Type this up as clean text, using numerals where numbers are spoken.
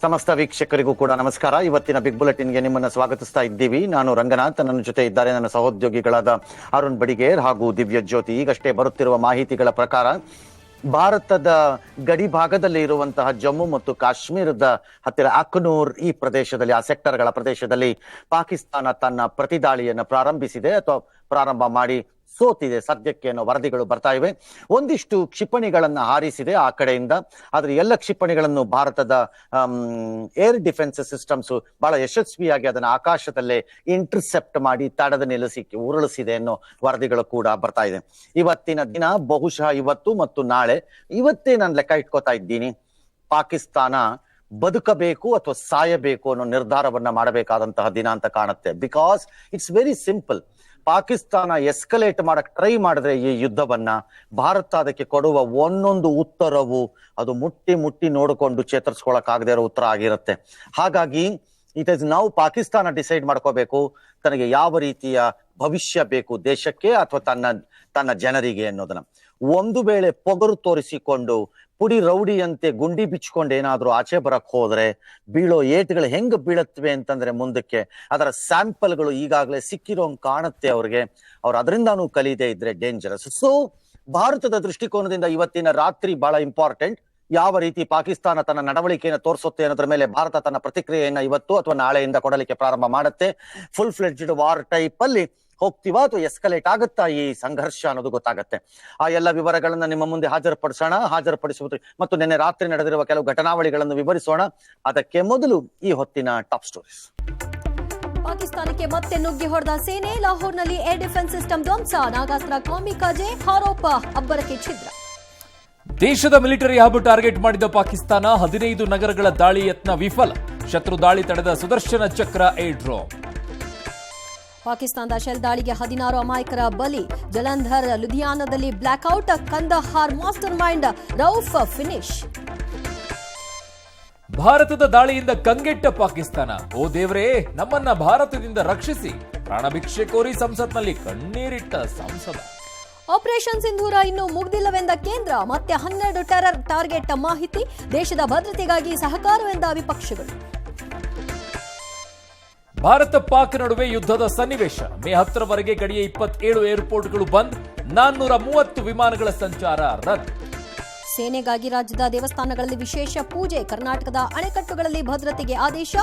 ಸಮಸ್ತ ವೀಕ್ಷಕರಿಗೂ ಕೂಡ ನಮಸ್ಕಾರ. ಇವತ್ತಿನ ಬಿಗ್ ಬುಲೆಟಿನ್ಗೆ ನಿಮ್ಮನ್ನ ಸ್ವಾಗತಿಸ್ತಾ ಇದ್ದೀವಿ. ನಾನು ರಂಗನಾಥ್, ನನ್ನ ಜೊತೆ ಇದ್ದಾರೆ ನನ್ನ ಸಹೋದ್ಯೋಗಿಗಳಾದ ಅರುಣ್ ಬಡಿಗೇರ್ ಹಾಗೂ ದಿವ್ಯ ಜ್ಯೋತಿ. ಈಗಷ್ಟೇ ಬರುತ್ತಿರುವ ಮಾಹಿತಿಗಳ ಪ್ರಕಾರ ಭಾರತದ ಗಡಿ ಭಾಗದಲ್ಲಿ ಇರುವಂತಹ ಜಮ್ಮು ಮತ್ತು ಕಾಶ್ಮೀರದ ಹತ್ತಿರ ಅಕ್ನೂರ್ ಈ ಪ್ರದೇಶದಲ್ಲಿ, ಆ ಸೆಕ್ಟರ್ಗಳ ಪ್ರದೇಶದಲ್ಲಿ ಪಾಕಿಸ್ತಾನ ತನ್ನ ಪ್ರತಿದಾಳಿಯನ್ನು ಪ್ರಾರಂಭಿಸಿದೆ ಅಥವಾ ಪ್ರಾರಂಭ ಮಾಡಿ ಸೋತಿದೆ ಸದ್ಯಕ್ಕೆ ಅನ್ನೋ ವರದಿಗಳು ಬರ್ತಾ ಇವೆ. ಒಂದಿಷ್ಟು ಕ್ಷಿಪಣಿಗಳನ್ನ ಹಾರಿಸಿದೆ ಆ ಕಡೆಯಿಂದ. ಆದ್ರೆ ಎಲ್ಲ ಕ್ಷಿಪಣಿಗಳನ್ನು ಭಾರತದ ಏರ್ ಡಿಫೆನ್ಸ್ ಸಿಸ್ಟಮ್ಸ್ ಬಹಳ ಯಶಸ್ವಿಯಾಗಿ ಅದನ್ನ ಆಕಾಶದಲ್ಲೇ ಇಂಟರ್ಸೆಪ್ಟ್ ಮಾಡಿ ತಡೆದು ನಿಲ್ಲಿಸಿ ಉರುಳಿಸಿದೆ ಅನ್ನೋ ವರದಿಗಳು ಕೂಡ ಬರ್ತಾ ಇದೆ. ಇವತ್ತಿನ ದಿನ ಬಹುಶಃ ಇವತ್ತು ಮತ್ತು ನಾಳೆ, ಇವತ್ತೇ ನಾನು ಲೆಕ್ಕ ಇಟ್ಕೋತಾ ಇದ್ದೀನಿ, ಪಾಕಿಸ್ತಾನ ಬದುಕಬೇಕು ಅಥವಾ ಸಾಯಬೇಕು ಅನ್ನೋ ನಿರ್ಧಾರವನ್ನ ಮಾಡಬೇಕಾದಂತಹ ದಿನ ಅಂತ ಕಾಣುತ್ತೆ. Because it's very simple. Pakistan escalate ಮಾಡಕ್ ಟ್ರೈ ಮಾಡಿದ್ರೆ ಈ ಯುದ್ಧವನ್ನ, ಭಾರತ ಅದಕ್ಕೆ ಕೊಡುವ ಒಂದೊಂದು ಉತ್ತರವು ಅದು ಮುಟ್ಟಿ ಮುಟ್ಟಿ ನೋಡಿಕೊಂಡು ಚೇತರಿಸ್ಕೊಳಕ್ ಆಗದೆ ಇರೋ ಉತ್ತರ ಆಗಿರುತ್ತೆ. ಹಾಗಾಗಿ ಇಟ್ ಇಸ್ ನಾವು ಪಾಕಿಸ್ತಾನ ಡಿಸೈಡ್ ಮಾಡ್ಕೋಬೇಕು ತನಗೆ ಯಾವ ರೀತಿಯ ಭವಿಷ್ಯ ಬೇಕು ದೇಶಕ್ಕೆ ಅಥವಾ ತನ್ನ ಜನರಿಗೆ ಅನ್ನೋದನ್ನ. ಒಂದು ವೇಳೆ ಪೊಗರು ತೋರಿಸಿಕೊಂಡು ಪುಡಿ ರೌಡಿಯಂತೆ ಗುಂಡಿ ಬಿಚ್ಕೊಂಡು ಏನಾದ್ರೂ ಆಚೆ ಬರಕ್ ಹೋದ್ರೆ ಬೀಳೋ ಏಟ್ಗಳು ಹೆಂಗ್ ಬೀಳತ್ವೆ ಅಂತಂದ್ರೆ ಮುಂದಕ್ಕೆ ಅದರ ಸ್ಯಾಂಪಲ್ಗಳು ಈಗಾಗಲೇ ಸಿಕ್ಕಿರೋಂಗ್ ಕಾಣುತ್ತೆ ಅವ್ರಿಗೆ. ಅವ್ರು ಅದರಿಂದಾನು ಕಲಿಯದೇ ಇದ್ರೆ ಡೇಂಜರಸ್. ಸೊ ಭಾರತದ ದೃಷ್ಟಿಕೋನದಿಂದ ಇವತ್ತಿನ ರಾತ್ರಿ ಬಹಳ ಇಂಪಾರ್ಟೆಂಟ್. ಯಾವ ರೀತಿ ಪಾಕಿಸ್ತಾನ ತನ್ನ ನಡವಳಿಕೆಯನ್ನು ತೋರಿಸುತ್ತೆ ಅನ್ನೋದ್ರ ಮೇಲೆ ಭಾರತ ತನ್ನ ಪ್ರತಿಕ್ರಿಯೆಯನ್ನ ಇವತ್ತು ಅಥವಾ ನಾಳೆಯಿಂದ ಕೊಡಲಿಕ್ಕೆ ಪ್ರಾರಂಭ ಮಾಡುತ್ತೆ. ಫುಲ್ ಫ್ಲೆಡ್ಜ್ಡ್ ವಾರ್ ಟೈಪ್ ಅಲ್ಲಿ ಹೋಗ್ತೀವಾ ಅಥವಾ ಎಸ್ಕಲೇಟ್ ಆಗುತ್ತಾ ಈ ಸಂಘರ್ಷ ಅನ್ನೋದು ಗೊತ್ತಾಗತ್ತೆ. ಆ ಎಲ್ಲ ವಿವರಗಳನ್ನ ನಿಮ್ಮ ಮುಂದೆ ಹಾಜರುಪಡಿಸುವುದು ಮತ್ತು ನಿನ್ನೆ ರಾತ್ರಿ ನಡೆದಿರುವ ಕೆಲವು ಘಟನಾವಳಿಗಳನ್ನು ವಿವರಿಸೋಣ. ಅದಕ್ಕೆ ಮೊದಲು ಈ ಹೊತ್ತಿನ ಟಾಪ್ ಸ್ಟೋರೀಸ್. ಪಾಕಿಸ್ತಾನಕ್ಕೆ ಮತ್ತೆ ನುಗ್ಗಿ ಹೊಡೆದ ಸೇನೆ, ಲಾಹೋರ್ನಲ್ಲಿ ಏರ್ ಡಿಫೆನ್ಸ್ ಸಿಸ್ಟಮ್ ಧ್ವಂಸ, ನಾಗಾಸ್ತ್ರ ಕಾಮಿಕಾಜೆ, ಆರೋಪ ಅಬ್ಬರಕ್ಕೆ ಛಿದ್ರ. ದೇಶದ ಮಿಲಿಟರಿ ಹಬ್ ಟಾರ್ಗೆಟ್ ಮಾಡಿದ ಪಾಕಿಸ್ತಾನ 15 ನಗರಗಳ ದಾಳಿ ಯತ್ನ ವಿಫಲ, ಶತ್ರು ದಾಳಿ ತಡೆದ ಸುದರ್ಶನ ಚಕ್ರ ಏರ್ ಡ್ರೋನ್. ಪಾಕಿಸ್ತಾನದ ಶೆಲ್ ದಾಳಿಗೆ 16 ಅಮಾಯಕರ ಬಲಿ, ಜಲಂಧರ್ ಲುಧಿಯಾನದಲ್ಲಿ blackout, Kandahar mastermind Rauf finish. ಭಾರತದ ದಾಳಿಯಿಂದ ಕಂಗೆಟ್ಟ ಪಾಕಿಸ್ತಾನ, ಓ ದೇವರೇ ನಮ್ಮನ್ನ ಭಾರತದಿಂದ ರಕ್ಷಿಸಿ, ಪ್ರಾಣಭಿಕ್ಷೆ ಕೋರಿ ಸಂಸತ್ನಲ್ಲಿ ಕಣ್ಣೀರಿಟ್ಟ ಸಂಸದ. ಆಪರೇಷನ್ ಸಿಂಧೂರ ಇನ್ನೂ ಮುಗ್ದಿಲ್ಲವೆಂದ ಕೇಂದ್ರ, ಮತ್ತೆ 12 ಟೆರರ್ ಟಾರ್ಗೆಟ್ ಮಾಹಿತಿ, ದೇಶದ ಭದ್ರತೆಗಾಗಿ ಸಹಕಾರವೆಂದ ವಿಪಕ್ಷಗಳು. ಭಾರತ ಪಾಕ್ ನಡುವೆ ಯುದ್ಧದ ಸನ್ನಿವೇಶ, ಮೇ 10ರವರೆಗೆ ಗಡಿಯ 27 ಏರ್ಪೋರ್ಟ್ಗಳು ಬಂದ್, 430 ವಿಮಾನಗಳ ಸಂಚಾರ ರದ್ದು. ಸೇನೆಗಾಗಿ ರಾಜ್ಯದ ದೇವಸ್ಥಾನಗಳಲ್ಲಿ ವಿಶೇಷ ಪೂಜೆ, ಕರ್ನಾಟಕದ ಅಣೆಕಟ್ಟುಗಳಲ್ಲಿ ಭದ್ರತೆಗೆ ಆದೇಶ,